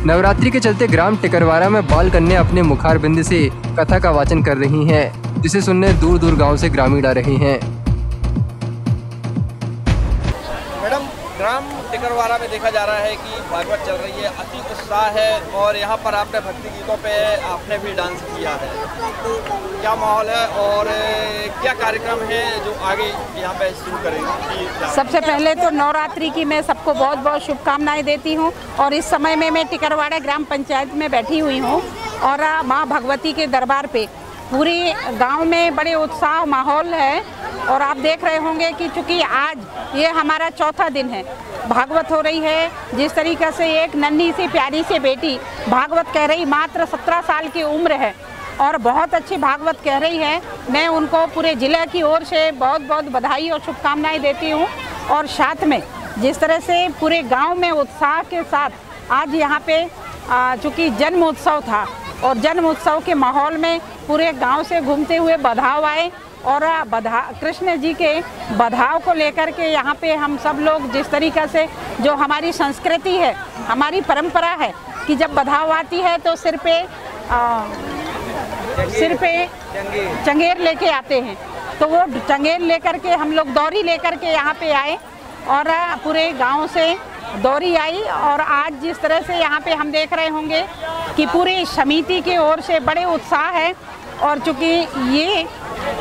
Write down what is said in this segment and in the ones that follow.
नवरात्रि के चलते ग्राम टिकरवारा में बाल कन्या अपने मुखारबिंद से कथा का वाचन कर रही हैं, जिसे सुनने दूर दूर गांव से ग्रामीण आ रहे हैं। मैडम, ग्राम टिकरवारा में देखा जा रहा है कि भागवत चल रही है, अति उत्साह है और यहाँ पर आपने भक्ति गीतों पे आपने भी डांस किया है। क्या माहौल है और क्या कार्यक्रम है जो आगे यहाँ पे शुरू करेंगे? सबसे पहले तो नवरात्रि की मैं सबको बहुत बहुत शुभकामनाएं देती हूँ। और इस समय में मैं टिकरवाड़ा ग्राम पंचायत में बैठी हुई हूँ और माँ भगवती के दरबार पे पूरी गांव में बड़े उत्साह माहौल है। और आप देख रहे होंगे कि चूँकि आज ये हमारा चौथा दिन है, भागवत हो रही है। जिस तरीक़े से एक नन्ही सी प्यारी सी बेटी भागवत कह रही, मात्र 17 साल की उम्र है और बहुत अच्छी भागवत कह रही है। मैं उनको पूरे ज़िले की ओर से बहुत बहुत बधाई और शुभकामनाएं देती हूँ। और साथ में जिस तरह से पूरे गांव में उत्साह के साथ आज यहाँ पे चूँकि जन्म उत्सव था और जन्म उत्सव के माहौल में पूरे गांव से घूमते हुए बधाव आए और कृष्ण जी के बधाव को लेकर के यहाँ पे हम सब लोग जिस तरीक़े से जो हमारी संस्कृति है, हमारी परंपरा है कि जब बधाव आती है तो सिर पे चंगेर लेके आते हैं, तो वो चंगेर लेकर के हम लोग दौरी लेकर के यहाँ पे आए और पूरे गांव से दौरी आई। और आज जिस तरह से यहाँ पे हम देख रहे होंगे कि पूरी समिति की ओर से बड़े उत्साह है। और चूँकि ये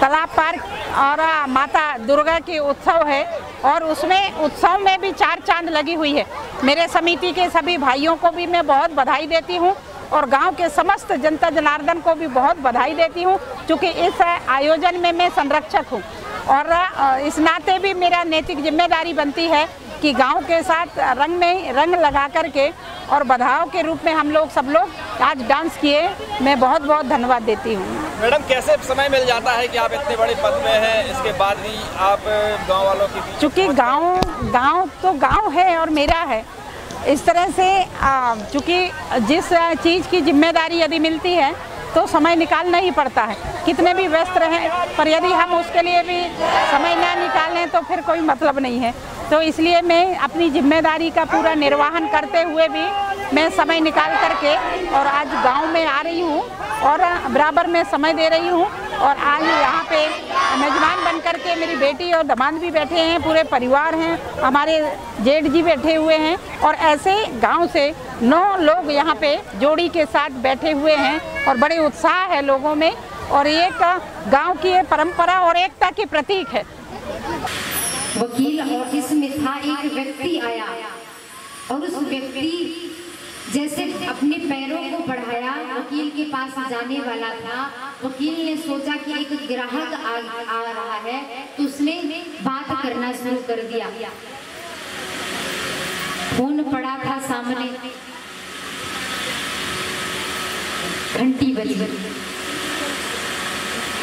तालाब पार्क और माता दुर्गा के उत्सव है और उसमें उत्सव में भी 4 चांद लगी हुई है। मेरे समिति के सभी भाइयों को भी मैं बहुत बधाई देती हूँ और गांव के समस्त जनता जनार्दन को भी बहुत बधाई देती हूँ, क्योंकि इस आयोजन में मैं संरक्षक हूँ और इस नाते भी मेरा नैतिक जिम्मेदारी बनती है कि गांव के साथ रंग में रंग लगा करके और बधाव के रूप में हम लोग सब लोग आज डांस किए। मैं बहुत बहुत धन्यवाद देती हूँ। मैडम, कैसे समय मिल जाता है कि आप इतने बड़े पद में हैं, इसके बाद भी आप गांव वालों के बीच? चूँकि गांव तो गांव है और मेरा है, इस तरह से चूँकि जिस चीज़ की जिम्मेदारी यदि मिलती है तो समय निकालना ही पड़ता है, कितने भी व्यस्त रहें, पर यदि हम उसके लिए भी समय ना निकालें तो फिर कोई मतलब नहीं है। तो इसलिए मैं अपनी जिम्मेदारी का पूरा निर्वहन करते हुए भी मैं समय निकाल करके और आज गांव में आ रही हूँ और बराबर में समय दे रही हूँ। और आज यहाँ पे मेजबान बन करके मेरी बेटी और दामाद भी बैठे हैं, पूरे परिवार हैं, हमारे जेठ जी बैठे हुए हैं और ऐसे गांव से 9 लोग यहाँ पे जोड़ी के साथ बैठे हुए हैं और बड़े उत्साह है लोगों में। और एक गांव की ये परंपरा और एकता की प्रतीक है। वकील ऑफिस में था, एक व्यक्ति आया और उस व्यक्ति जैसे अपने पैरों को बढ़ाया, वकील के पास जाने वाला था। वकील ने सोचा कि एक ग्राहक आ रहा है तो उसने बात करना शुरू कर दिया। फोन पड़ा था सामने, घंटी बजी,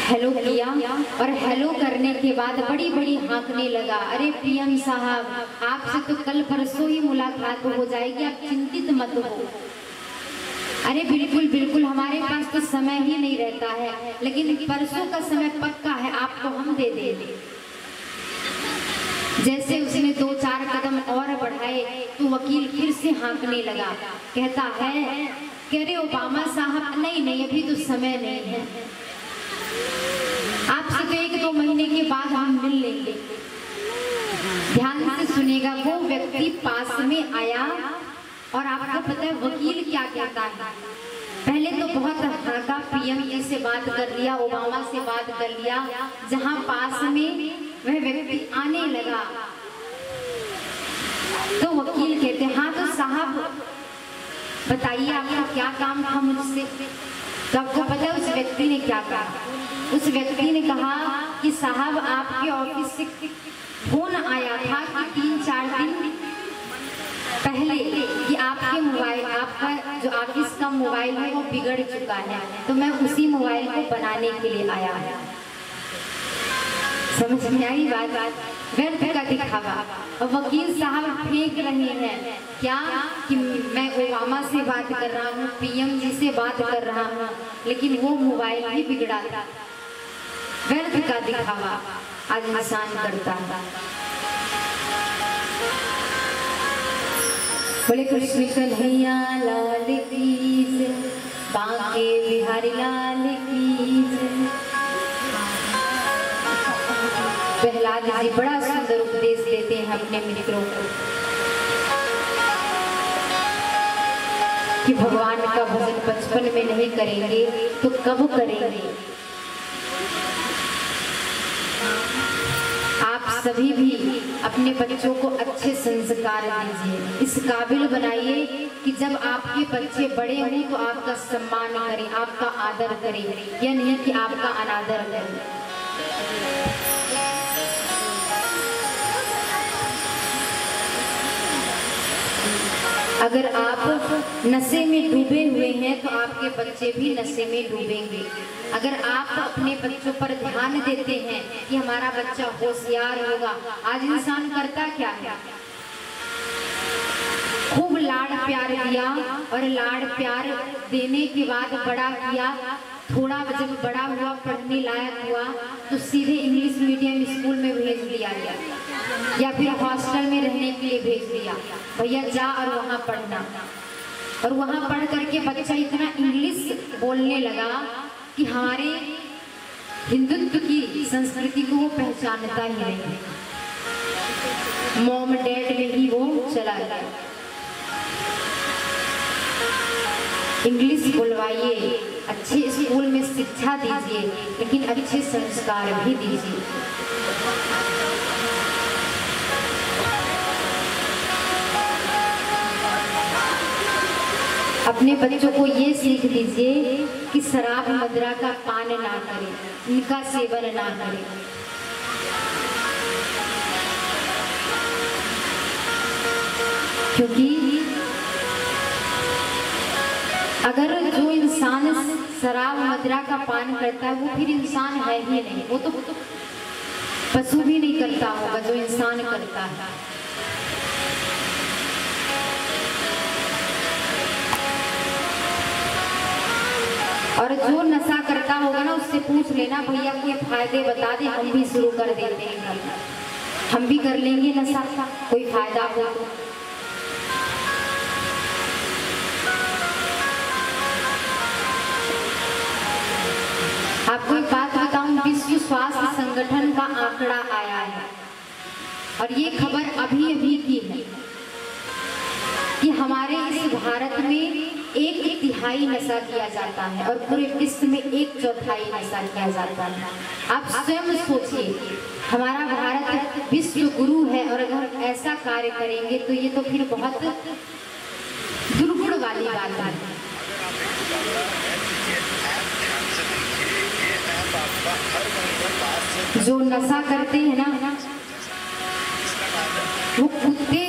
हेलो किया और हेलो करने के बाद बड़ी बड़ी हाँकने लगा। अरे पीएम साहब, आपसे तो कल परसों ही मुलाकात हो जाएगी, आप चिंतित मत हो। अरे बिल्कुल बिल्कुल, हमारे पास तो समय ही नहीं रहता है, लेकिन परसों का समय पक्का है, आपको हम दे देंगे। जैसे उसने 2-4 कदम और बढ़ाए तो वकील फिर से हाँकने लगा। कहता है, कह रहे ओबामा साहब, नहीं नहीं अभी तो समय नहीं है, आपसे तो 1-2 महीने के बाद हम मिल लेंगे। ध्यान से सुनिएगा, वो व्यक्ति पास में आया और आपको पता है वकील क्या कहता है? पहले तो बहुत हल्का पीएम जी से बात कर लिया, ओबामा से बात कर लिया, जहां पास में वह व्यक्ति आने लगा तो वकील कहते, हाँ तो साहब बताइए आपको क्या काम था मुझसे? तो आपको पता है उस व्यक्ति ने क्या कहा? उस व्यक्ति ने कहा कि साहब आपके ऑफिस से फोन आया था कि 3-4 दिन पहले कि आपके मोबाइल, आपका जो ऑफिस का मोबाइल है वो बिगड़ चुका है, तो मैं उसी मोबाइल को बनाने के लिए आया है। समझ में आई बात? व्यर्थ का दिखावा। और वकील साहब फेंक रहे हैं क्या कि मैं ओबामा से बात कर रहा हूँ, पीएम जी से बात कर रहा हूँ, लेकिन वो मोबाइल ही बिगड़ा था। व्यर्थ का दिखावा आज इंसान करता है। बोले कृष्ण कन्हैया लाल की जय, बांके बिहारी लाल की जय। प्रहलाद जी बड़ा सुंदर उपदेश देते हैं अपने मित्रों को कि भगवान का भजन बचपन में नहीं करेंगे तो कब करेंगे। आप सभी भी अपने बच्चों को अच्छे संस्कार दीजिए, इस काबिल बनाइए कि जब आपके बच्चे बड़े हों तो आपका सम्मान करें, आपका आदर करें, या नहीं कि आपका अनादर करें। अगर आप नशे में डूबे हुए हैं तो आपके बच्चे भी नशे में डूबेंगे। अगर आप अपने बच्चों पर ध्यान देते हैं कि हमारा बच्चा होशियार होगा, आज इंसान करता क्या है, खूब लाड़ प्यार दिया और लाड़ प्यार देने के बाद बड़ा किया, थोड़ा जब बड़ा हुआ पढ़ने लायक हुआ तो सीधे इंग्लिश मीडियम स्कूल में भेज दिया गया या फिर हॉस्टल में रहने के लिए भेज दिया, भैया जा और वहाँ पढ़ना। और वहाँ पढ़ करके बच्चा इतना इंग्लिश बोलने लगा कि हमारे हिंदुत्व की संस्कृति को वो पहचानता ही नहीं, मॉम डैड में ही वो चला गया। इंग्लिश बुलवाइए, अच्छे स्कूल में शिक्षा दीजिए, लेकिन अच्छे संस्कार भी दीजिए। अपने बच्चों को ये सीख दीजिए कि शराब मदिरा का पान ना करें, इनका सेवन ना करें। क्योंकि अगर जो इंसान शराब मदिरा का पान करता है वो फिर इंसान है ही नहीं, वो तो पशु भी नहीं करता होगा जो इंसान करता है। और जो नशा करता होगा ना उससे पूछ लेना, भैया के फायदे बता दे, हम भी शुरू कर देते हैं, हम भी कर लेंगे नशा, कोई फायदा हो तो। आपको एक बात बताऊं, विश्व स्वास्थ्य संगठन का आंकड़ा आया है और ये खबर अभी अभी की है कि हमारे इस भारत में 1/3 नशा किया जाता है और पूरे विश्व में 1/4 नशा किया जाता है। आप स्वयं सोचिए, हमारा भारत विश्व गुरु है और अगर हम ऐसा कार्य करेंगे तो ये तो फिर बहुत दुर्गुण वाली बात है। जो नशा करते हैं ना वो कुत्ते,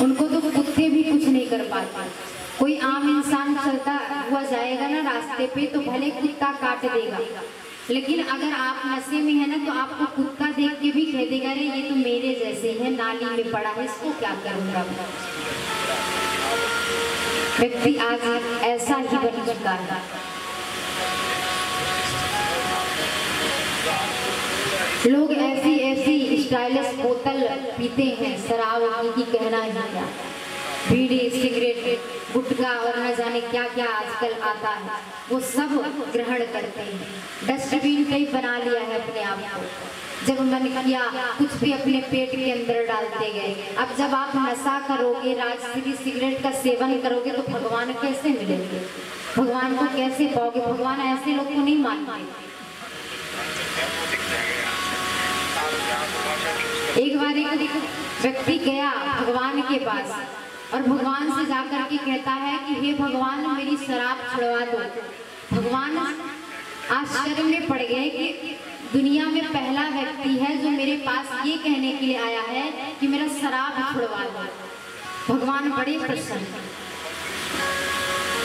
उनको तो कुत्ते भी कुछ नहीं कर पाते। कोई आम इंसान चलता हुआ जाएगा ना रास्ते पे तो भले कुत्ता काट देगा, लेकिन अगर आप नशे में है ना तो आपको कुत्ता देख के भी कह देगा अरे ये तो मेरे जैसे है, नाली में पड़ा है, इसको क्या करूँगा। व्यक्ति आज ऐसा ही बन चुका है। लोग ऐसी ऐसी स्टाइलिश बोतल पीते हैं शराब की कहना ही क्या, बीड़ी सिगरेट गुटखा और न जाने क्या क्या आजकल आता है वो सब ग्रहण करते हैं। डस्टबिन कई बना लिया है अपने आप को, जब मन किया कुछ भी अपने पेट के अंदर डालते गए। अब जब आप नशा करोगे, राजश्री सिगरेट का सेवन करोगे तो भगवान कैसे मिलेंगे, भगवान को कैसे पाओगे। भगवान ऐसे लोग को नहीं मानते। एक बार एक व्यक्ति गया भगवान के पास और भगवान से जाकर के कहता है कि हे भगवान मेरी शराब छुड़वा दो। भगवान आश्चर्य में पड़ गए कि दुनिया में पहला व्यक्ति है जो मेरे पास ये कहने के लिए आया है कि मेरा शराब छुड़वा दो। भगवान बड़े प्रसन्न।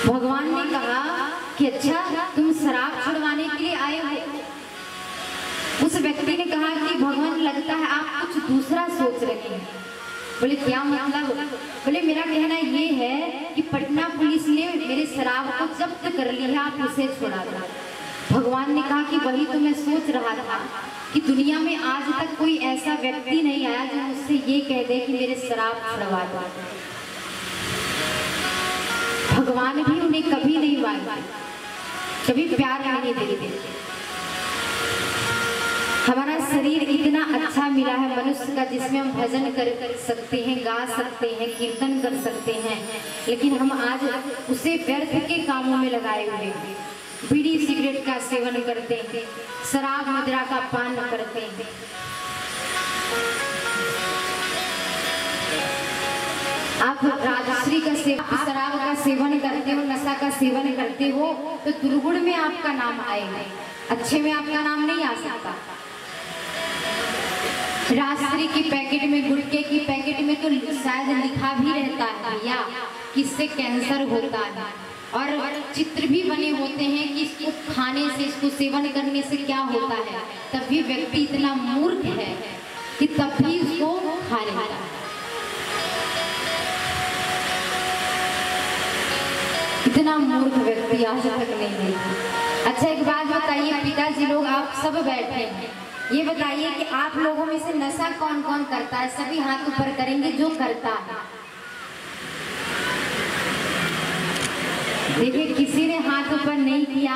भगवान ने कहा कि अच्छा तुम शराब छुड़वाने के लिए आए हो। उस व्यक्ति ने कहा कि भगवान लगता है आप कुछ दूसरा सोच रहे हैं। बोले क्या मतलब? बोले मेरा कहना ये है कि पटना पुलिस ने मेरे शराब को जब्त कर लिया, आप उसे छुड़ा दो। भगवान ने कहा कि वही तो मैं सोच रहा था कि दुनिया में आज तक कोई ऐसा व्यक्ति नहीं आया जो मुझसे ये कह दे कि मेरे शराब छुड़वा दो। भगवान भी उन्हें कभी नहीं मांगते, कभी प्यार नहीं देते। हमारा शरीर इतना अच्छा मिला है मनुष्य का, जिसमें हम भजन कर सकते हैं, गा सकते हैं, कीर्तन कर सकते हैं, लेकिन हम आज उसे व्यर्थ के कामों में लगाए हुए हैं। बीड़ी सिगरेट का सेवन करते हैं, शराब मदिरा का पान करते हैं। आप राजश्री का सेवन, शराब का सेवन करते हो, नशा का सेवन करते हो, तो दुर्गुण में आपका नाम आएगा, अच्छे में आपका नाम नहीं आ सकता। राजश्री की पैकेट में, गुटखे की पैकेट में तो शायद लिखा भी रहता है भैया कि इससे कैंसर होता है, और चित्र भी बने होते हैं कि इसको खाने से, इसको सेवन करने से क्या होता है। तब भी व्यक्ति इतना मूर्ख है कि तब भी इसको खा लेता है। इतना मूर्ख व्यक्ति आज तक नहीं देखा। अच्छा एक बात बताइए पिताजी लोग, आप सब बैठे हैं, ये बताइए कि आप लोगों में से नशा कौन कौन करता है? सभी हाथ ऊपर करेंगे जो करता है। देखिए किसी ने हाथ ऊपर नहीं किया,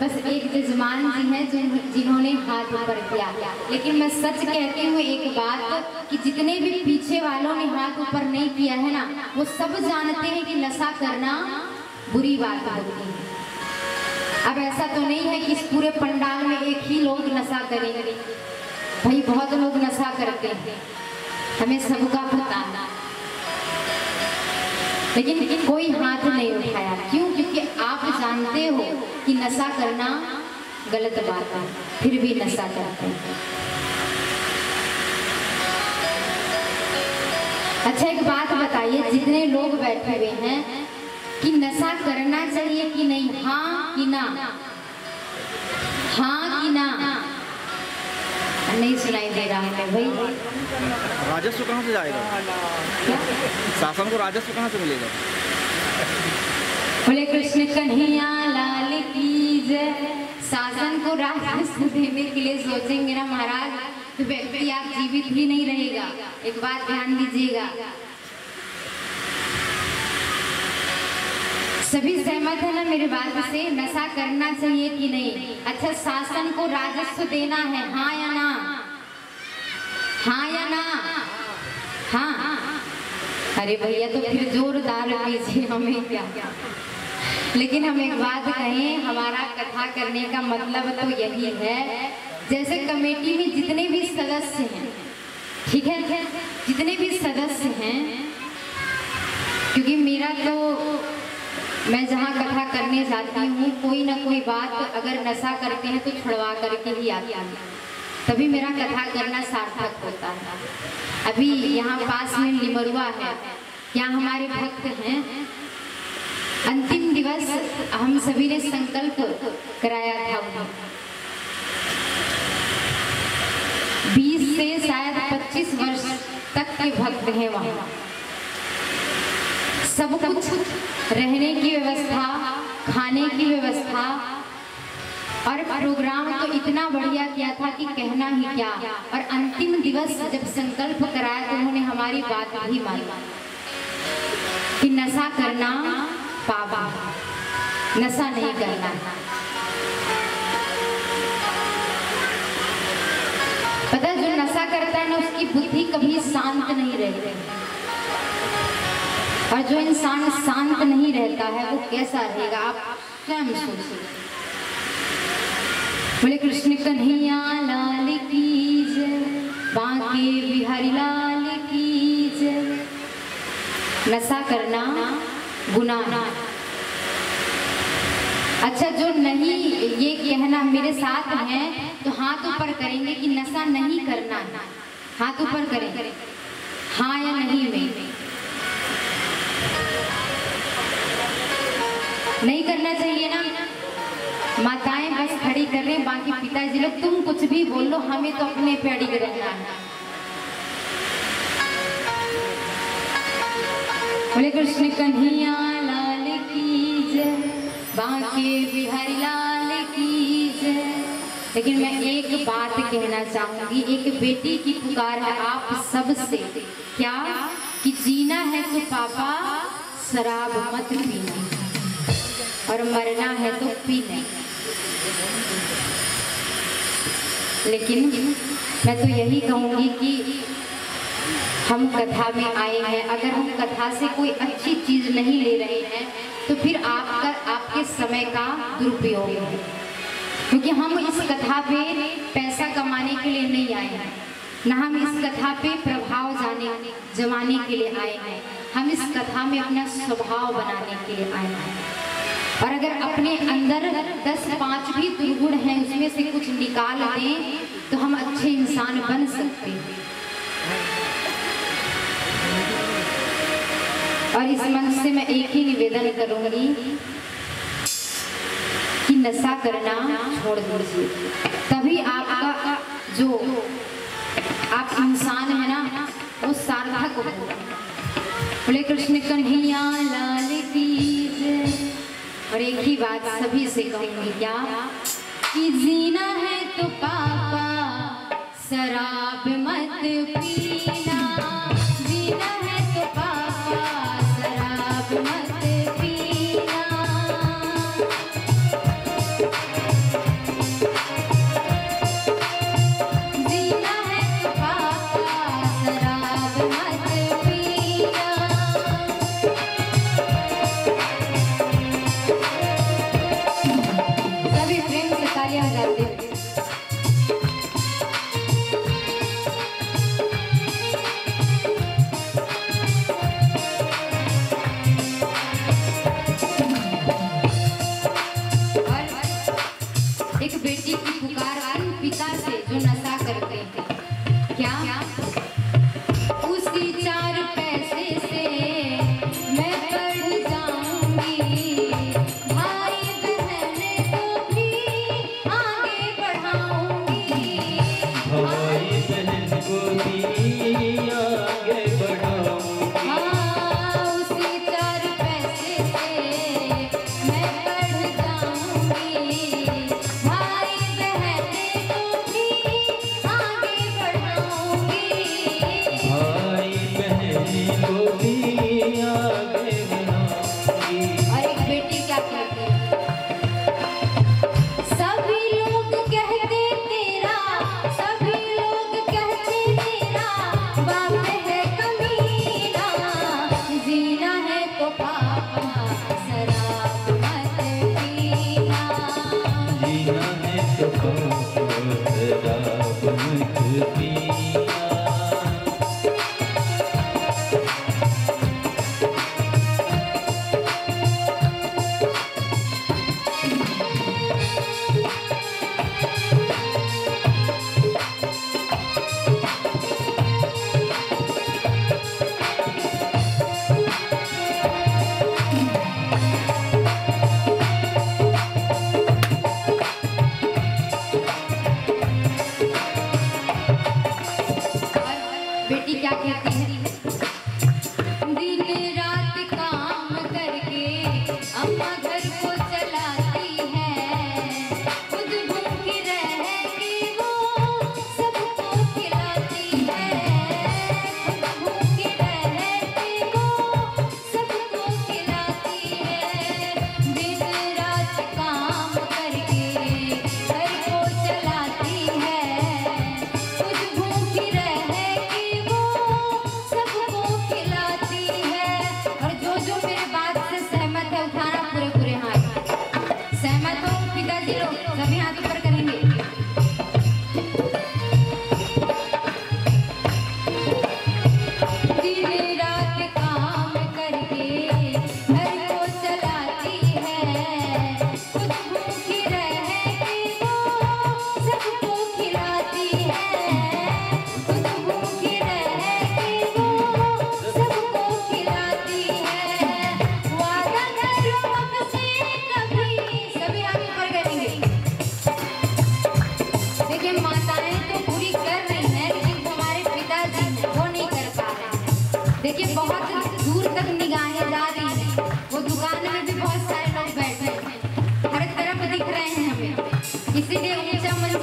बस एक जजमान जी हैं जिन्होंने हाथ ऊपर किया। लेकिन मैं सच कहती हूँ एक बात कि जितने भी पीछे वालों ने हाथ ऊपर नहीं किया है ना, वो सब जानते हैं कि नशा करना बुरी बात होती है। अब ऐसा तो नहीं है कि इस पूरे पंडाल में एक ही लोग नशा करेंगे, भाई बहुत लोग नशा करते हैं, हमें सबका पता है, लेकिन कोई हाथ नहीं उठाया। क्यों? क्योंकि आप जानते हो कि नशा करना गलत बात है, फिर भी नशा करते हैं। अच्छा एक बात बताइए, जितने लोग बैठे हुए हैं, कि नशा करना चाहिए कि नहीं? हाँ कि ना? हाँ कि ना? नहीं सुनाई दे रहा है भाई। राजस्व कहाँ से जाएगा? शासन को राजस्व कहाँ से मिलेगा? बोले कृष्ण कन्हैया लाल की जय। शासन को राजस्व देने के लिए सोचेंगे ना महाराज, तो व्यक्ति आप जीवित ही नहीं रहेगा। एक बात ध्यान दीजिएगा, सभी सहमत है ना मेरे बात से? नशा करना चाहिए कि नहीं? अच्छा शासन को राजस्व देना है, हाँ या ना? हाँ या ना? हाँ। अरे भैया तो फिर जोरदार कीजिए, हमें क्या। लेकिन हम एक बात कहें, हमारा कथा करने का मतलब तो यही है, जैसे कमेटी में जितने भी सदस्य हैं, ठीक है, जितने भी सदस्य हैं, क्योंकि मेरा तो, मैं जहाँ कथा करने जाती हूँ, कोई ना कोई बात अगर नशा करते हैं तो छुड़वा करके ही आती है, तभी मेरा कथा करना सार्थक होता है। अभी यहाँ पास में लिमरुआ है, यहाँ हमारे भक्त हैं। अंतिम दिवस हम सभी ने संकल्प कराया था, 20 से शायद 25 वर्ष तक के भक्त हैं वहाँ। सब कुछ, रहने की व्यवस्था, खाने की व्यवस्था, और प्रोग्राम तो इतना बढ़िया किया था कि कहना ही क्या। और अंतिम दिवस जब संकल्प कराया तो उन्होंने हमारी बात भी मानी कि नशा करना पाप, नशा नहीं करना। पता है जो नशा करता है ना, उसकी बुद्धि कभी शांत नहीं रहती, और जो इंसान शांत नहीं रहता है वो कैसा रहेगा आप स्वयं सोचिए। बोले कृष्ण कन्हैया लाल की जय, बांके बिहारी लाल की जय। नशा करना गुनाह। अच्छा जो नहीं ये कहना मेरे साथ हैं तो हाथ ऊपर करेंगे कि नशा नहीं करना, हाथ ऊपर करें, हाँ या नहीं में? नहीं करना चाहिए ना? माताएं बस खड़ी कर रहे हैं, बाकी पिताजी लोग तुम कुछ भी बोल लो, हमें तो अपने पे अड़िग रहना है। बोले कृष्ण कन्हैया लाल की जय, बांके बिहारी लाल की जय। लेकिन मैं एक बात कहना चाहूंगी, एक बेटी की पुकार है आप सब से, क्या कि जीना है तो पापा शराब मत पीना और मरना है तो पीना। लेकिन मैं तो यही कहूंगी कि हम कथा में आए हैं, अगर हम कथा से कोई अच्छी चीज नहीं ले रहे हैं तो फिर आपके समय का दुरुपयोग है, क्योंकि हम इस कथा पे पैसा कमाने के लिए नहीं आए हैं, ना हम इस कथा पे प्रभाव जमाने के लिए आए हैं, हम इस कथा में अपना स्वभाव बनाने के लिए आए हैं। और अगर अपने अंदर 10-5 भी दुर्गुण हैं उसमें से कुछ निकाल दें तो हम अच्छे इंसान बन सकते हैं। और इस मंच से मैं एक ही निवेदन करूंगी कि नशा करना छोड़ दीजिए, तभी आपका जो आप इंसान है ना वो सार्थक होगा। बोले कृष्ण कन्हैया लाल की जय। और एक ही बात सभी से कहूंगी, क्या कि जीना है तो पापा शराब मत पीना, जीना है तो पापा शराब मत पीना। जीना है तो पापा शराब मत पीना। सभी प्रेम से तालियां बजाते हैं। एक बेटी की पुकार उन पिता से जो नशा करते हैं, क्या उसी 4 पैसे से मैं बढ़ जाऊंगी, भाई बहन को भी आगे बढ़ाऊंगी, भाई बहन को भी आगे बढ़ाऊंगी। हाँ उसी 4 पैसे से मैं बढ़ जाऊंगी, भाई बहन को भी आगे बढ़ाऊंगी। भाई बहन को भी आगे बढ़ाऊंगी। और एक बेटी क्या कहती है, सभी लोग कहते तेरा, सभी लोग कहते तेरा बाप है कमीना, जीना है तो पापा शराब मत पीना। जीना है तो पापा शराब मत पीना। बेटी क्या कहती है, दिन रात काम करके अम्मा घर को चलाती है, खुद भूखी रह के वो सबको खिलाती है, खुद भूखी रह के वो सबको खिलाती है। दिन रात काम करके घर को चलाती है, खुद भूखी रह के वो सबको खिलाती है। और जो मेरे बात से सहमत है उठाना पूरे हाथ। सहमत हो पिताजी लोग, सभी हाथ ऊपर करेंगे। दिन रात काम करके घर को चलाती है, खुद भूखी रह के वो सबको खिलाती है, खुद भूखी रह के वो सबको खिलाती है। वादा करो हमसे कभी, सभी हाथ ऊपर करेंगे। देखिए माताएं तो पूरी कर रही हैं, लेकिन जो हमारे पिताजी हैं वो नहीं कर पा रहे हैं। देखिए बहुत दूर तक निगाहें जा रही हैं, वो दुकान में भी बहुत सारे लोग बैठे हैं, हर तरफ दिख रहे हैं हमें, इसीलिए ऊंचा मंच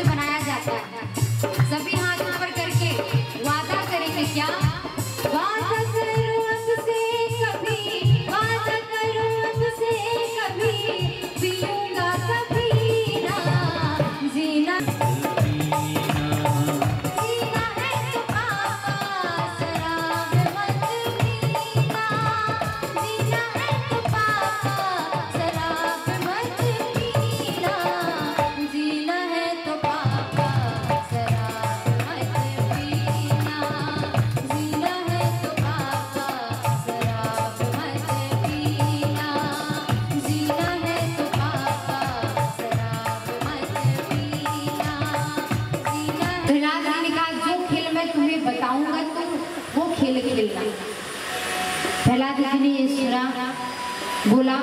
बोला।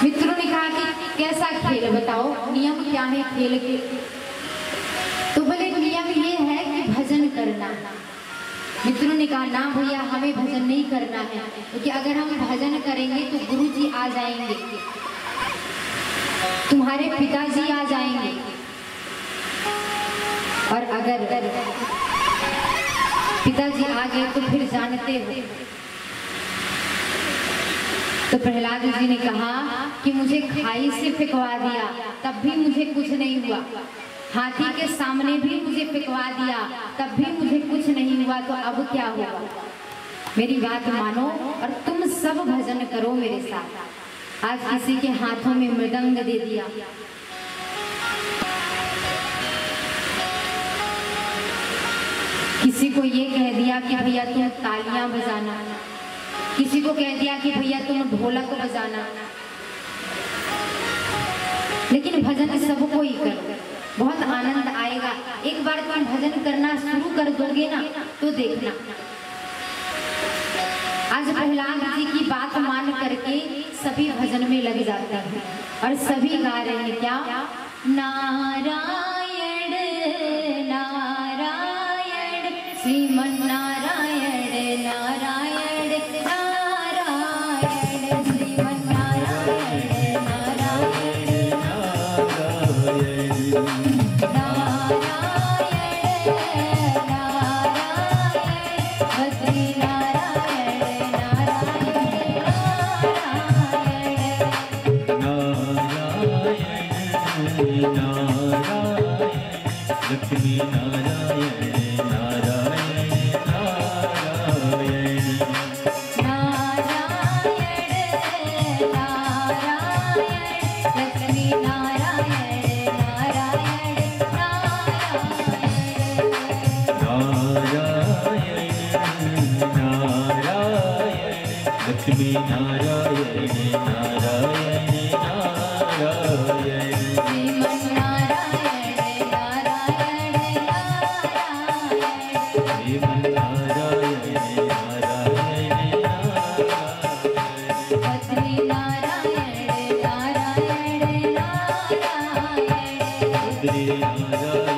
मित्रों ने कहा कि कैसा खेल बताओ, नियम क्या है खेल के? तो बोले नियम ये है कि भजन करना। मित्रों ने कहा ना भैया हमें भजन नहीं करना है, क्योंकि अगर हम भजन करेंगे तो गुरु जी आ जाएंगे, तुम्हारे पिताजी आ जाएंगे, और अगर पिताजी आ गए तो फिर जानते हो। तो प्रहलाद जी ने कहा कि मुझे खाई से फेंकवा दिया तब भी मुझे कुछ नहीं हुआ, हाथी के सामने भी मुझे फेंकवा दिया तब भी मुझे कुछ नहीं हुआ, तो अब क्या होगा? मेरी बात मानो और तुम सब भजन करो मेरे साथ। आज किसी के हाथों में मृदंग दे दिया, किसी को ये कह दिया कि भैया तुम तालियां बजाना, किसी को कह दिया कि भैया तुम ढोलक बजाना, लेकिन भजन सबको ही करो, बहुत आनंद आएगा। एक बार तुम भजन करना शुरू कर दोगे ना तो देखना। आज प्रहलाद जी की बात मान करके सभी भजन में लग जाते हैं और सभी गा रहे हैं क्या? नारायण नारायण श्रीमन नारायण नारायण नारायण श्रीमन नारायण नारायण लक्ष्मी नारायण नारायण नारायण लक्ष्मी नारायण नारायण लक्ष्मी नारायण नारायण नारायण श्रीमन नारायण नारायण नारायण श्रीमन नारायण नारायण नारायण बद्री नारायण नारायण नारायण बद्री नारायण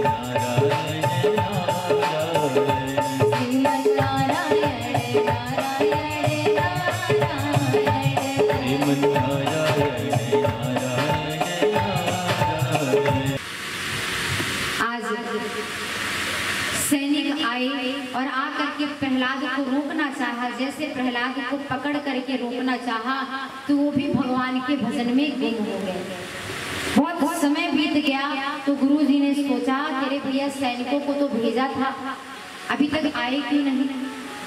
नारायण नारायण श्रीमन नारायण नारायण नारायण श्रीमन नारायण नारायण नारायण। आज सैनिक आए और आकर के प्रहलाद को रोकना चाहा। जैसे प्रहलाद को पकड़ करके रोकना चाहा तो वो भी भगवान के भजन में गुम हो गए। बहुत समय बीत गया तो गुरु जी ने सोचा कि अरे भैया सैनिकों को तो भेजा था, अभी तक आए क्यों नहीं?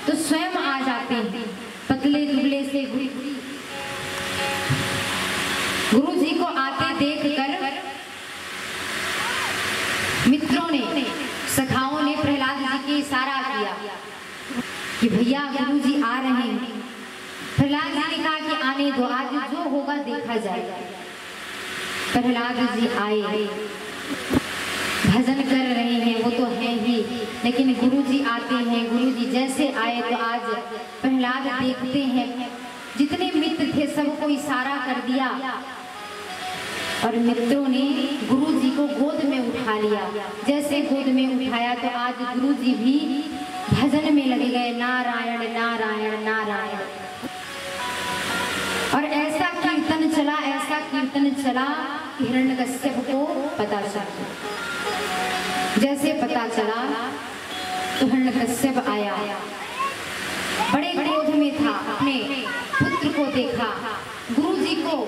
तो स्वयं आ जाते हैं पतले दुबले से। गुरु जी को आते देखकर मित्रों ने, सखाओं ने प्रहलाद जी के इशारा किया कि भैया गुरु जी आ रहे हैं। प्रहलाद जी ने कहा कि आने दो, आज जो होगा देखा जाएगा। प्रहलाद जी आए, भजन कर रहे हैं, वो तो है ही, लेकिन गुरु जी आते हैं। गुरु जी जैसे आए तो आज प्रहलाद देखते हैं जितने मित्र थे सबको इशारा कर दिया और मित्रों ने गुरु जी को गोद में उठा लिया। जैसे गोद में उठाया तो आज गुरु जी भी भजन में लगे गए, नारायण नारायण नारायण। और ऐसा कीर्तन चला, ऐसा कीर्तन चला कि हिरण्यकश्यप को पता चला। जैसे पता चला तो हिरण्यकश्यप आया, बड़े क्रोध में था, अपने पुत्र को देखा, गुरु जी को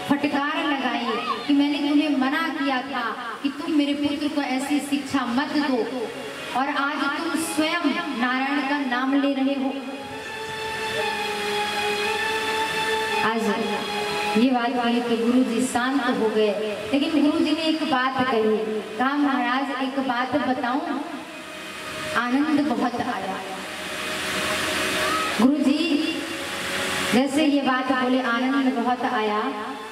फटकार लगाई कि मैंने तुम्हें मना किया था कि तुम मेरे पुत्र को ऐसी शिक्षा मत दो, और आज तुम स्वयं नारायण का नाम ले रहे हो। आज ये बात कही तो गुरु जी शांत हो गए, लेकिन गुरु जी ने एक बात कही, कहा महाराज एक बात बताऊं, आनंद बहुत आया। गुरु जी जैसे ये बात बोले आनंद बहुत आया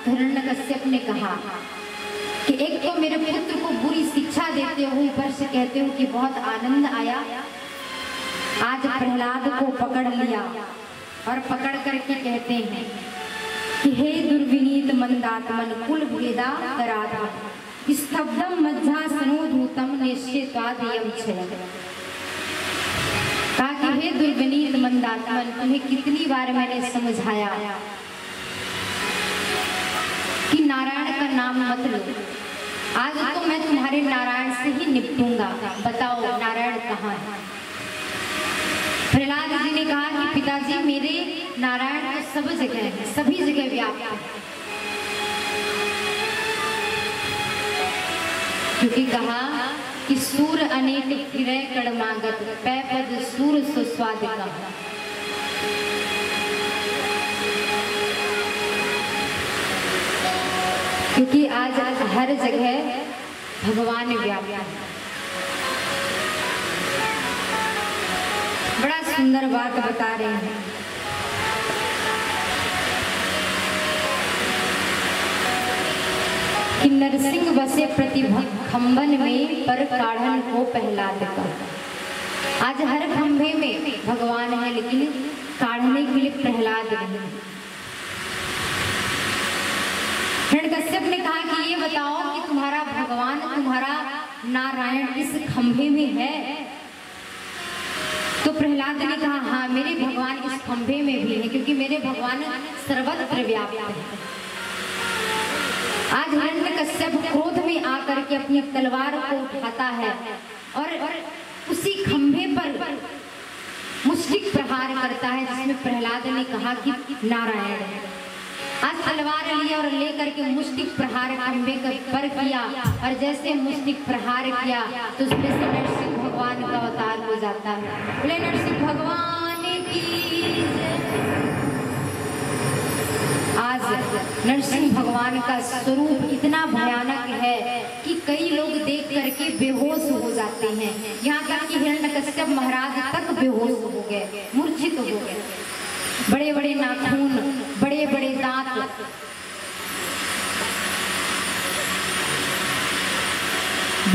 तो हिरण्यकश्यप ने कहा कि एक तो मेरे पुत्र को बुरी शिक्षा देते हो, ऊपर से कहते हो कि बहुत आनंद आया। आज प्रहलाद को पकड़ लिया और पकड़ करके कहते हैं कि हे दुर्विनीत मंदात्मन कुल भेदा कराधा स्तब्धम मध्यासनोधूतम निश्चितादियम छय। कहा कि हे दुर्विनीत मंदात्मन, तुम्हें कितनी बार मैंने समझाया कि नारायण का नाम मत लो। आज तो मैं तुम्हारे नारायण से ही निपटूंगा। बताओ नारायण कहाँ है? प्रहलाद जी ने कहा कि पिताजी मेरे नारायण तो सब जगह है, सभी जगह व्याप्त है। क्योंकि कहा कि सूर अनेक फिरे कड़मागत पै पद सूर सुस्वादिका। क्योंकि आज हर जगह भगवान व्याप्त है। बड़ा सुंदर बात बता रहे हैं। कि नरसिंह बसे खंबन में पर काढ़न को प्रहलाद का। आज हर खंभे में भगवान है, लेकिन काढ़ने के लिए प्रहलाद नहीं। हिरण्यकश्यप ने कहा कि ये बताओ कि तुम्हारा भगवान, तुम्हारा नारायण इस खंभे में है? तो प्रहलाद ने कहा हाँ, मेरे भगवान इस खंभे में भी है, क्योंकि मेरे भगवान सर्वत्र व्याप्त है। आज हिरण्यकश्यप क्रोध में आकर के अपनी तलवार को उठाता है और उसी खंभे पर मुष्टिक प्रहार करता है, जिसमें प्रहलाद ने कहा कि नारायण है। आज तलवार लिया और लेकर के मुष्टिक प्रहार खंभे पर किया, और जैसे मुष्टिक प्रहार किया तो उसमें से नरसिंह भगवान का अवतार हो जाता है। बोले नरसिंह भगवान की। आज नरसिंह भगवान का स्वरूप इतना भयानक है कि कई लोग देख करके बेहोश हो जाते हैं। यहाँ तक कि हिरण्यकश्यप महाराज तक बेहोश हो गए, मूर्छित हो गए। बड़े बड़े नाखून, बड़े बड़े दांत,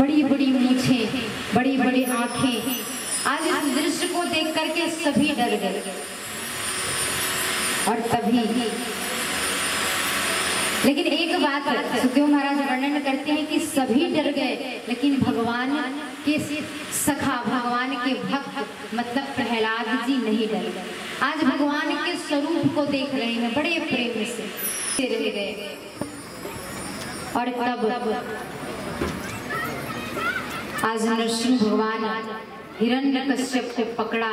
बड़ी बड़ी मूछें, बड़ी बड़ी आंखें। आज इस दृश्य को देख करके सभी डर गए। और तभी लेकिन एक बात सुखदेव महाराज वर्णन करते हैं कि सभी डर गए, लेकिन भगवान के सखा, भगवान के भक्त मतलब प्रहलाद जी नहीं डर गए। आज भगवान के स्वरूप को देख रहे हैं, बड़े प्रेम से रह गए। और तब आज नरसिंह भगवान हिरण्यकश्यप को पकड़ा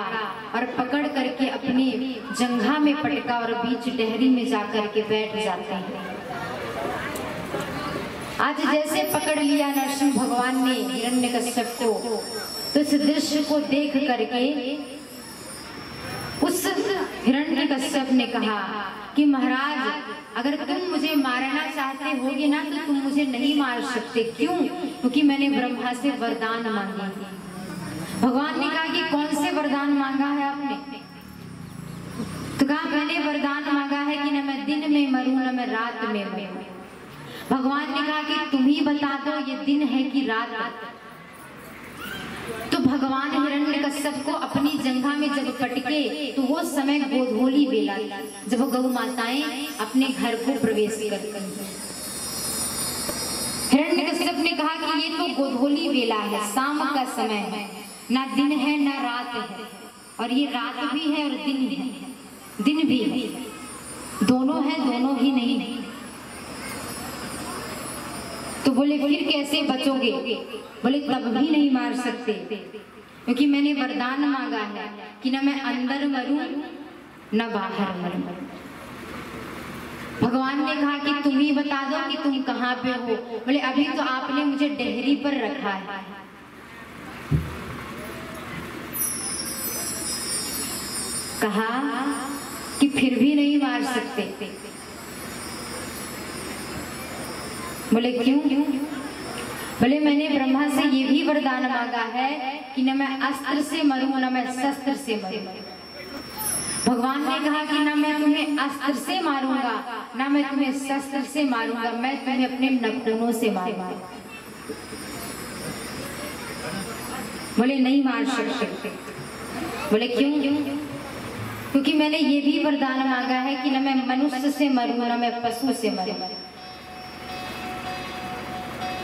और पकड़ करके अपनी जंघा में पटका और बीच डहरी में जाकर के बैठ जाते हैं। आज जैसे पकड़ लिया नरसिंह भगवान ने हिरण्यकश्यप को, तो इस दृश्य को देख करके उस हिरण्यकश्यप ने कहा कि महाराज, अगर तुम मुझे मारना चाहते होगे ना तो तुम मुझे नहीं मार सकते। क्यों? क्योंकि मैंने ब्रह्मा से वरदान मांगे। भगवान ने कहा कि कौन से वरदान मांगा है आपने? तो कहा मैंने वरदान मांगा है कि न मैं दिन में मरूं न मैं रात में मरूं। भगवान ने कहा कि तुम ही बता दो ये दिन है कि रात। तो भगवान हिरण्यकश्यप को अपनी जंघा में जब पटके तो वो समय गोधूली बेला, जब गौ माताएं अपने घर को प्रवेश करती हैं। हिरण्यकश्यप ने कहा कि ये तो गोधूली बेला है, शाम का समय है, ना दिन है ना रात है, और ये रात भी है और दिन है, दिन भी है, दोनों है, दोनों ही नहीं है। तो बोले फिर कैसे बचोगे? बोले तब भी नहीं मार सकते, क्योंकि मैंने वरदान मांगा है कि न मैं अंदर मरूं न बाहर मरूं। भगवान ने कहा कि तुम ही बता दो कि तुम कहाँ पे हो। बोले अभी तो आपने मुझे डेहरी पर रखा है। कहा कि फिर भी नहीं मार सकते। बोले क्यों? बोले मैंने ब्रह्मा से ये भी वरदान मांगा है कि न मैं अस्त्र से मरूं न मैं शस्त्र से मरूं। भगवान ने कहा कि न मैं तुम्हें अस्त्र से मारूंगा न मैं तुम्हें शस्त्र से मारूंगा, मैं तुम्हें अपने नखूनों से मारूंगा। बोले नहीं मार सकते। बोले क्यों? क्योंकि मैंने ये भी वरदान मांगा है कि न मैं मनुष्य से मरूं न मैं पशु से मरूं।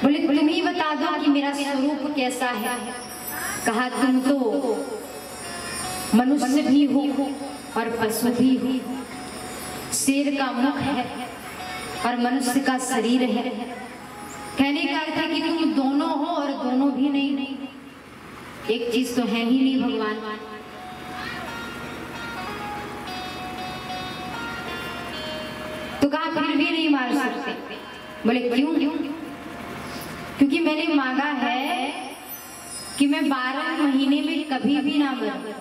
बोले तुम ही बता दो कि मेरा स्वरूप कैसा है। कहा तुम तो मनुष्य भी हो और पशु भी हो, शेर का मुख है और मनुष्य का शरीर है। कहने का अर्थ है कि तुम दोनों हो और दोनों भी नहीं। एक चीज तो है ही नहीं भगवान। तो कहा फिर भी नहीं मार सकते। बोले क्यों? क्योंकि मैंने मांगा है कि मैं 12 महीने में कभी भी ना मरूं।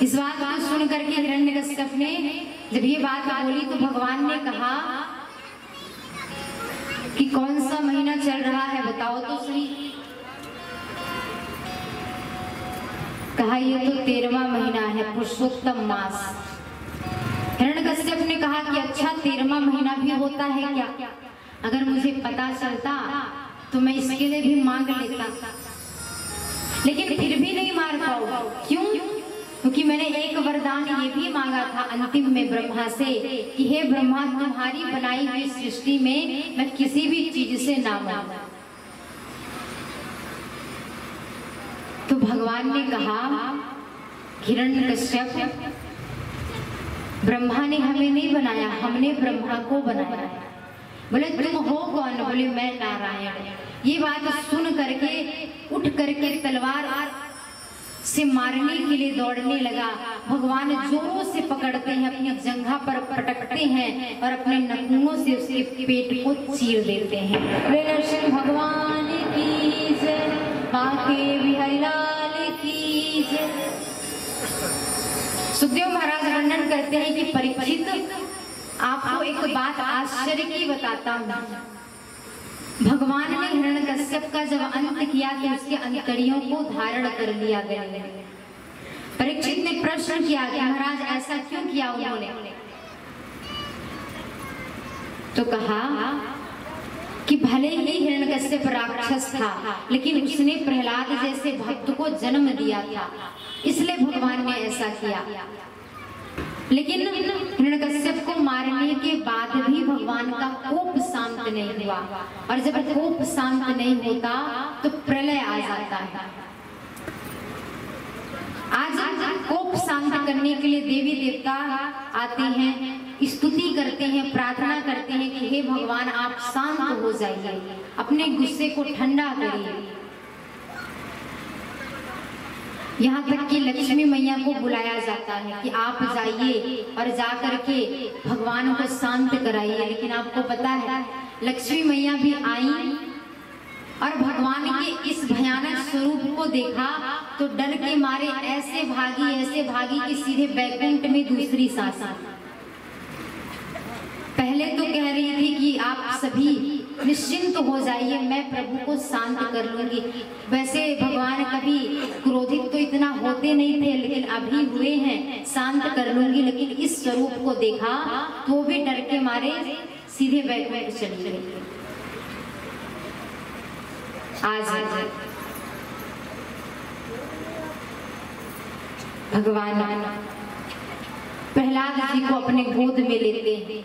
इस बात को सुन करके हिरण्यकश्यप ने जब ये बात बोली तो भगवान ने कहा कि कौन सा महीना चल रहा है बताओ तो सही। कहा ये तो 13वां महीना है, पुरुषोत्तम मास। हिरण्यकश्यप ने कहा कि अच्छा 13वां महीना भी होता है क्या? अगर मुझे पता चलता तो मैं इसके लिए भी मांग लेता, लेकिन फिर भी नहीं मार पाऊंगा। क्यों? क्योंकि मैंने एक वरदान ये भी मांगा था अंतिम में ब्रह्मा से कि हे ब्रह्मा, तुम्हारी बनाई हुई सृष्टि में मैं किसी भी चीज से ना मरूं। तो भगवान ने कहा हिरण्यकश्यप, ब्रह्मा ने हमें नहीं बनाया, हमने ब्रह्मा को बनाया। बोले तुम हो कौन? बोले मैं नारायण। ये बात सुन करके उठ करके तलवार से मारने के लिए दौड़ने लगा। भगवान जोरों से पकड़ते हैं, अपनी जंघा पर पटकते हैं और अपने नखूनों से उसके पेट को चीर देते हैं। कृष्ण भगवान की जय, बांके बिहारी लाल की जय। सुखदेव महाराज वर्णन करते हैं कि परीक्षित, आपको एक बात आश्चर्य की बताता हूँ। भगवान ने हिरण्यकश्यप का जब अंत किया तो उसके अंतड़ियों को धारण कर लिया गया। परीक्षित ने प्रश्न किया कि महाराज ऐसा क्यों किया उन्होंने? तो कहा कि भले ही हिरण्यकश्यप राक्षस था, लेकिन उसने प्रहलाद जैसे भक्त को जन्म दिया था, इसलिए भगवान ने ऐसा किया। लेकिन हिरण्यकश्यप को मारने के बाद भी भगवान का कोप शांत नहीं हुआ, और जब कोप शांत नहीं होता तो प्रलय आ जाता है। आज कोप शांत करने के लिए देवी देवता आते हैं, स्तुति करते हैं, प्रार्थना करते हैं कि हे भगवान आप शांत हो जाइए, अपने गुस्से को ठंडा करिए। यहाँ तक कि लक्ष्मी मैया को बुलाया जाता है कि आप जाइए और जाकर के भगवान को शांत कराइए। लेकिन आपको पता है लक्ष्मी मैया भी आई और भगवान के इस भयानक स्वरूप को देखा तो डर के मारे ऐसे भागी कि सीधे बैकुंठ में दूसरी सांस। पहले तो कह रही थी कि आप सभी निश्चिंत हो जाइए, मैं प्रभु को शांत कर लूंगी। वैसे भगवान कभी क्रोधित तो इतना होते नहीं थे, लेकिन अभी हुए हैं, शांत कर लूंगी। लेकिन इस स्वरूप को देखा तो भी डर के मारे सीधे बैकुंठ चली गई। आज भगवान प्रहलाद जी को अपने गोद में लेते हैं,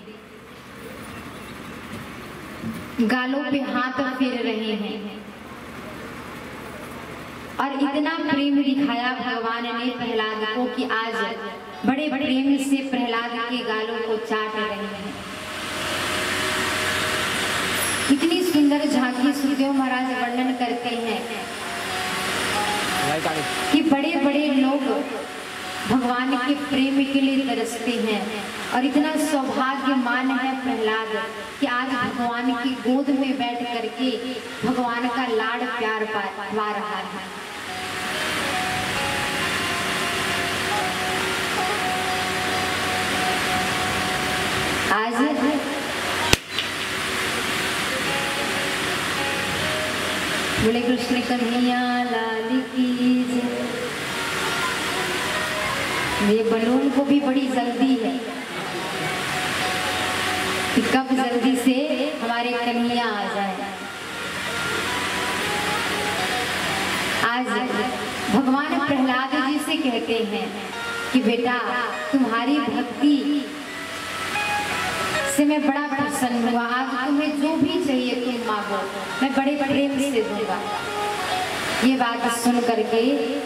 गालों पे हाथ फेर रहे हैं और इतना प्रेम दिखाया भगवान ने प्रहलाद को कि आज बड़े प्रेम से प्रहलाद के गालों को चाट रहे हैं। इतनी सुंदर झांकी सुखदेव महाराज वर्णन करते हैं कि बड़े बड़े लोग भगवान के प्रेम के लिए तरसते हैं, और इतना सौभाग्यमान है प्रहलाद कि आज भगवान की गोद में बैठ करके भगवान का लाड़ प्यार पा रहा है। आज बोले कृष्ण कन्हैया लाल की जय। ये बलून को भी बड़ी जल्दी है कि कब जल्दी से हमारे कन्हैया आ जाए। आज भगवान प्रहलाद जी से कहते हैं कि बेटा तुम्हारी भक्ति से मैं बड़ा प्रसन्न हुआ, आज तुम्हें जो भी चाहिए तुम मांगो, मैं बड़े प्रेम से दूंगा। ये बात सुन करके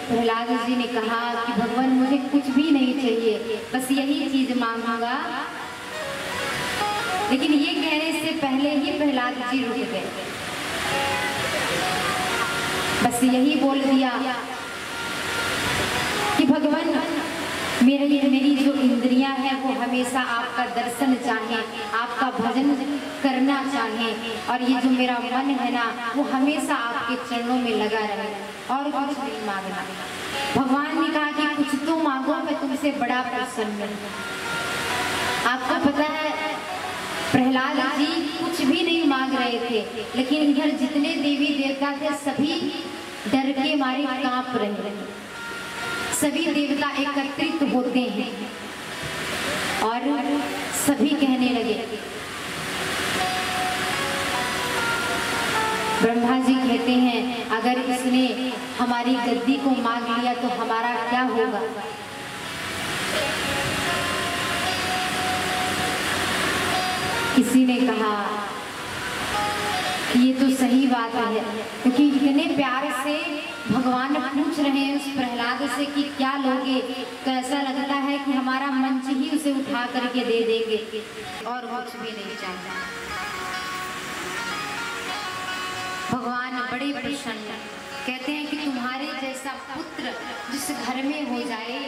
प्रहलाद जी ने कहा कि भगवान मुझे कुछ भी नहीं चाहिए, बस यही चीज मांगूंगा। लेकिन ये कहने से पहले ही प्रहलाद जी रुक गए, बस यही बोल दिया कि भगवान मेरी जो इंद्रियां हैं वो हमेशा आपका दर्शन चाहें, आपका भजन करना चाहें, और ये जो मेरा मन है ना वो हमेशा आपके चरणों में लगा रहे, और कुछ नहीं मांगना। भगवान ने कहा कि कुछ तो मांगो, मैं तुमसे बड़ा प्रसन्न हूँ। आपको पता है प्रहलाद जी कुछ भी नहीं मांग रहे थे, लेकिन इधर जितने देवी देवता थे सभी डर के मारे कांप रहे हैं। सभी देवता एकत्रित होते हैं और सभी कहने लगे, ब्रह्मा जी कहते हैं अगर इसने हमारी गद्दी को मांग लिया तो हमारा क्या होगा। किसी ने कहा कि ये तो सही बात है, क्योंकि इतने प्यार से भगवान पूछ रहे हैं उस प्रहलाद से कि क्या लोगे, तो ऐसा लगता है कि हमारा मंच ही उसे उठा करके दे देंगे और कुछ भी नहीं चाहिए। भगवान बड़े प्रसन्न, कहते हैं कि तुम्हारे जैसा पुत्र जिस घर में हो जाए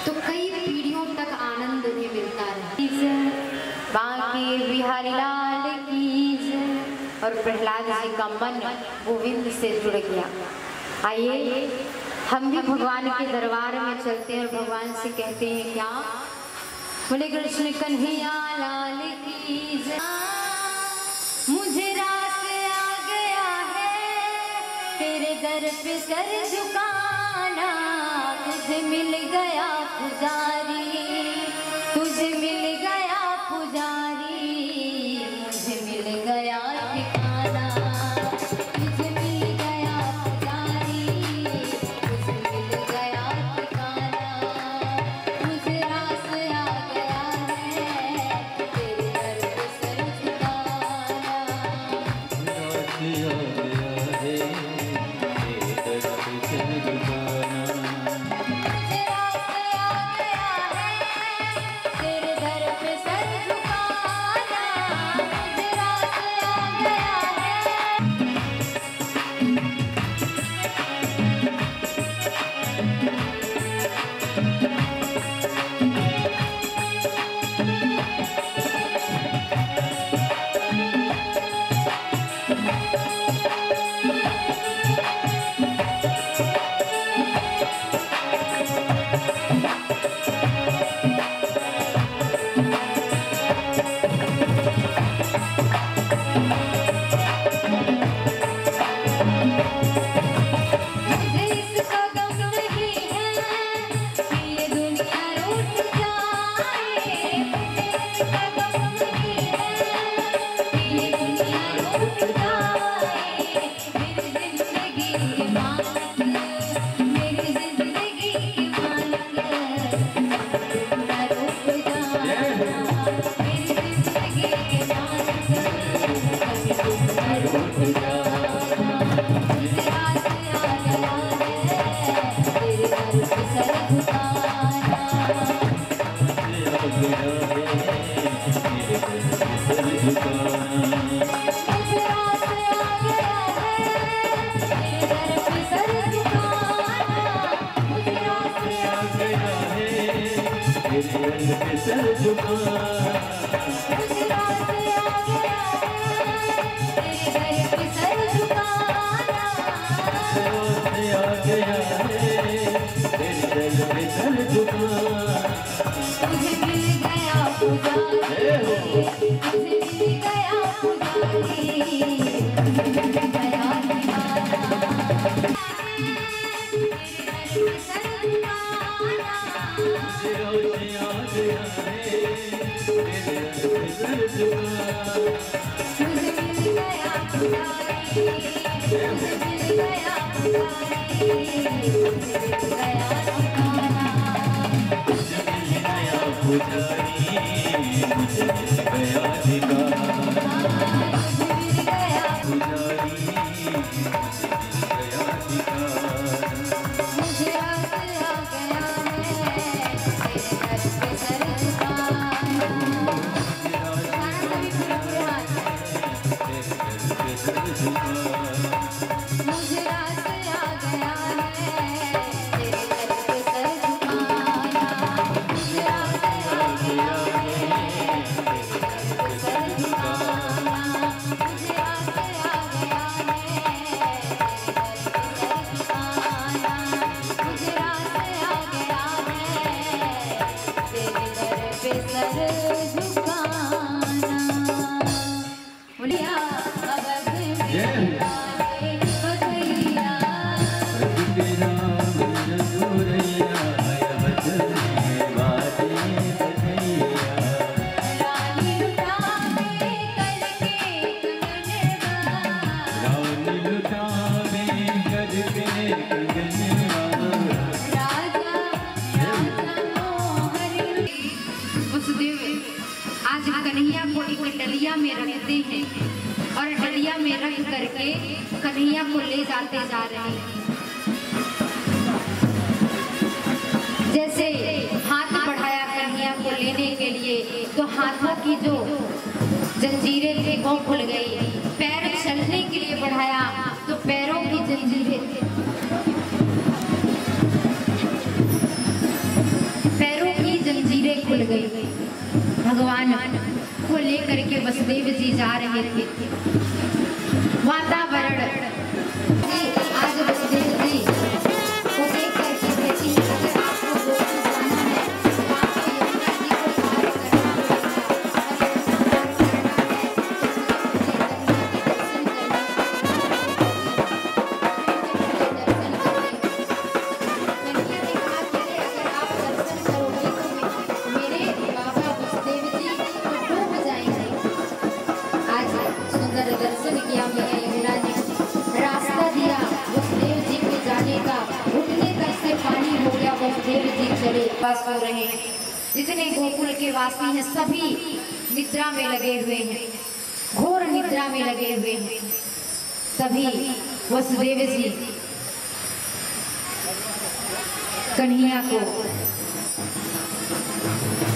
तो कई पीढ़ियों तक आनंद उन्हें मिलता रहे। बांके बिहारी लाल की जय। और प्रहलाद जी का मन गोविंद से जुड़ गया। आइए हम भी भगवान के दरबार में चलते हैं और भगवान से कहते हैं क्या, बोले कृष्ण कन्हैया लाल की जय। मुझे रास आ गया है तेरे दर पे सर झुकाना, तुझे मिल गया पुजारी, तुझे मिल गया पुजारी, मुझे मिल गया ठिकाना, तुझे मिल गया पुजारी, तुझे मिल गया ठिकाना। मुझे रास आ गया है तेरे दर पे सर झुकाना, रास आ गया है तेरे दर पे सर झुकाना। मुझे रास आ गया है तेरे दर पे सर झुकाना, मुझे रास आ गया है। मुझे इसका गम नहीं है कि ये दुनिया रूठ जाए, मुझे इसका गम नहीं है कि ये दुनिया रूठ जाए। मेरी जिंदगी के मालिक, मेरी जिंदगी के मालिक, दुनिया रूठ जाए। मेरी जिंदगी के मालिक, दुनिया रूठ जाए। मुझे रास आ गया है तेरे दर पे सर झुकाना, रास आ गया है तेरे दर पे सर झुकाना। मुझे रास आ गया है तेरे दर पे सर झुकाना, मुझे रास आ गया है तेरे दर पे सर झुकाना। मुझे रास आ गया है तेरे दर पे सर झुकाना, रास आ गया है तेरे दर पे सर झुकाना। मुझे मिल गया पुजारी, मुझे मिल गया पुजारी, मुझे मिल गया ठिकाना। तेरे दर पे सर झुकाना, रास आ गया है तेरे दर पे सर झुकाना। मुझे मिल गया पुजारी, मुझे मिल गया पुजारी, मुझे मिल गया ठिकाना। आज कन्हैया को एक डलिया में रखते हैं और डलिया में रख करके कन्हैया को ले जाते जा रहे हैं। जैसे हाथ बढ़ाया कन्हैया को लेने के लिए तो हाथों की जो जंजीरें थी वो खुल गई। पैर चलने के लिए बढ़ाया तो पैरों की जंजीरें खुल गई। भगवान को लेकर के वसुदेव जी जा रहे थे। वातावरण आज वसुदेव जी को देख करके कहती है, अगर आपको गोकुल जाना है तो आपको यमुना जी को पार दर्शन किया मैया यमुना ने, रास्ता दिया वसुदेव जी के जाने का। उठने तक से पानी हो गया, वसुदेव जी चले पास हो रहे हैं। जितने गोकुल के वासी हैं सभी निद्रा में लगे हुए हैं, घोर निद्रा में लगे हुए हैं। तभी वसुदेव जी कन्हैया को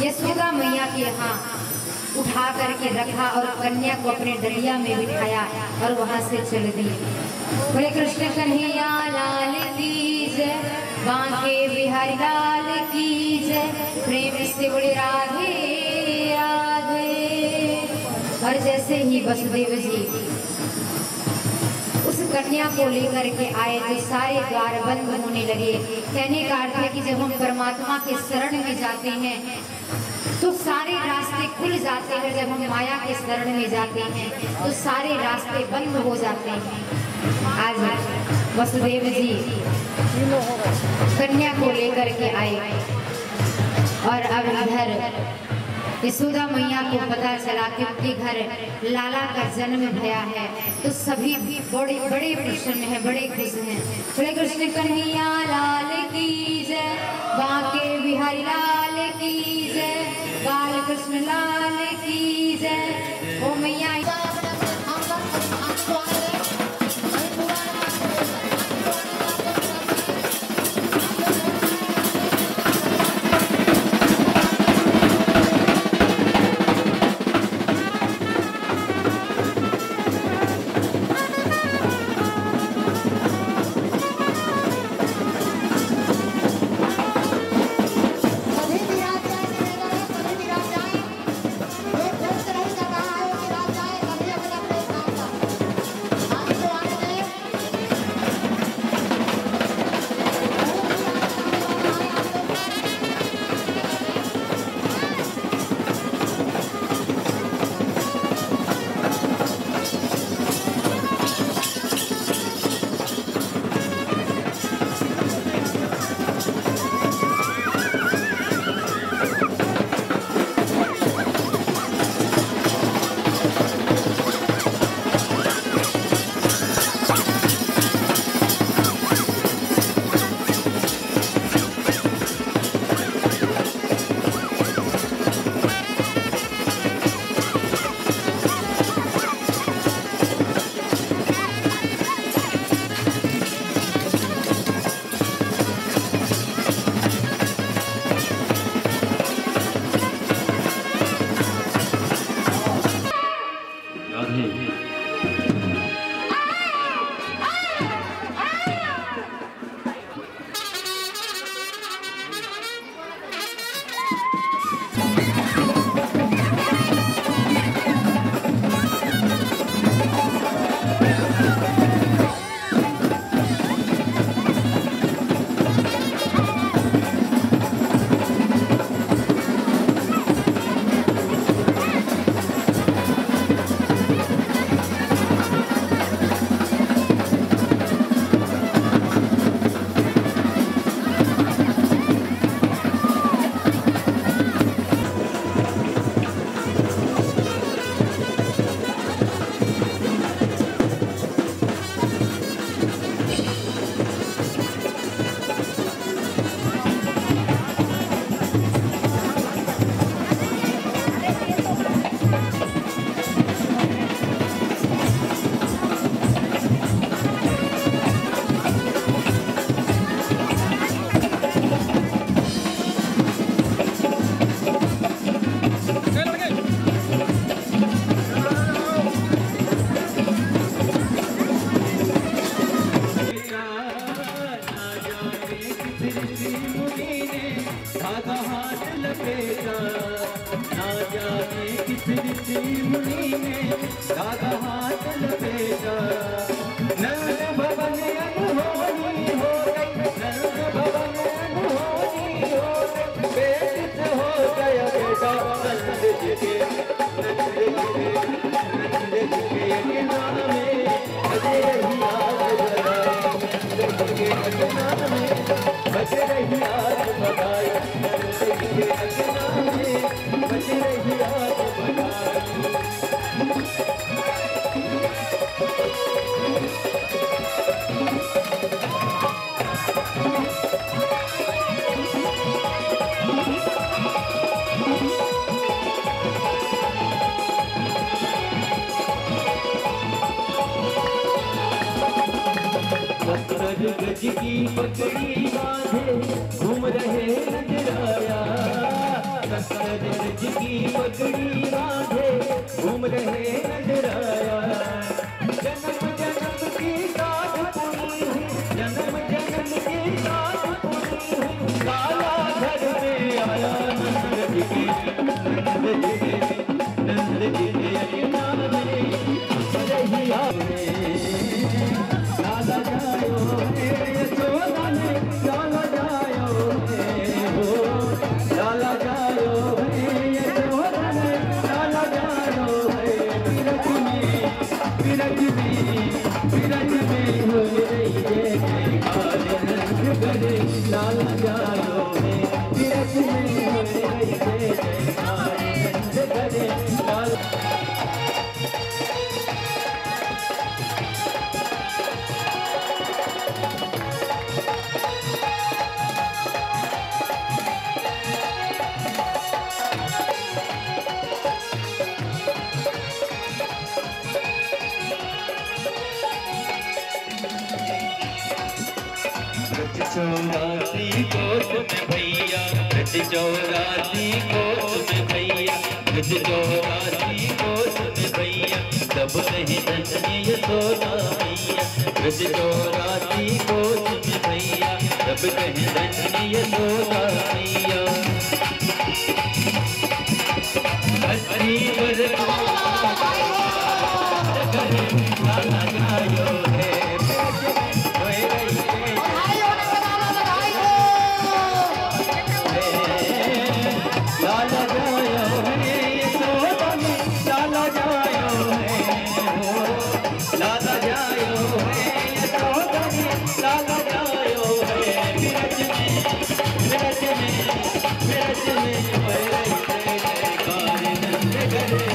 यशोदा मैया के यहाँ उठा करके रखा और कन्या को अपने डलिया में बिठाया और वहां से चल दिए। बोले कृष्ण कन्हैया लाल की जय, बांके बिहारी लाल की जय, प्रेम से बोले राधे राधे। और जैसे ही वसुदेव जी उस कन्या को लेकर के आए तो सारे द्वार बंद होने लगे। कहने का अर्थ है कि जब हम परमात्मा के शरण में जाते हैं तो सारे रास्ते खुल जाते हैं। जब हम माया के शरण में जाते हैं तो सारे रास्ते बंद हो जाते हैं। आज वसुदेव जी कन्या को लेकर के आए और अब इधर यशोदा मैया को पता चला कि उनके घर लाला का जन्म भया है तो सभी बड़े बड़े प्रसन्न हैं, बड़े खुश हैं। बोले कृष्ण कन्हैया लाल की जय, बांके बिहारी लाल की जय, बाल कृष्ण लाल की जय। ओ मैया एक गज की पगड़ी बांधे घूम रहे नजराया, गज की पगड़ी बांधे घूम रहे नजराया। जन्म जन्म की साथ पुनी हुई, जन्म जन्म की साथ पुनी हुई, काला घर में आया नंद जी के, नंद जी के, नंद जी के अंगना में रहिया में लाला जायो रे यशोदा ने, लाला जायो रे हो, लाला जायो रे यशोदा ने, लाला जायो रे। बिरज में हो रही है नंद गरे, लाला जायो रे। बिरज में हो रही है नंद गरे, लाला चौरासी कोस में भैया, गज चौरासी कोस में भैया, गज चौरासी कोस में भैया, सब कहीं धन्य यशोदा मैया। गज चौरासी कोस में भैया, सब कहीं धन्य यशोदा मैया। हरी वर लाला जायो है, लाला जायो है यशोदा ने, लाला जायो है हो, लाला जायो है यशोदा ने, लाला जायो है। बिरज में हो रही है जयकार नंद गरे,